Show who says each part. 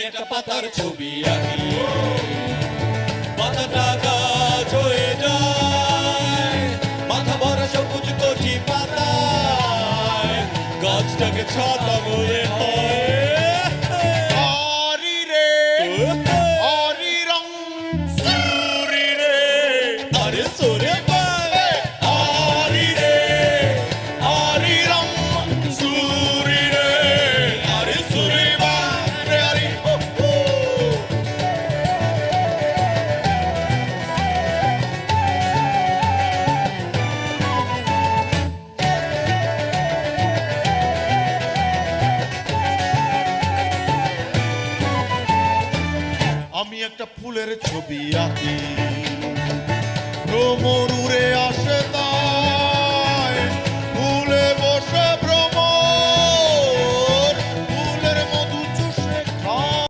Speaker 1: একটা পাতার ছবি আঁকি, পাতাটা গাছ হয়ে যায়, মাথা ভরা সবুজ কচি পাতায় গাছটাকে ছাতা মনে হয়।
Speaker 2: হরি রে হরি রং
Speaker 1: সুরি রে আরে সোরে বারে, হরি রে হরি রং সুরি রে আরে সুরে বারে আরে
Speaker 2: আমি একটা ফুলের ছবি আঁকি, ভ্রমর উড়ে আসে তা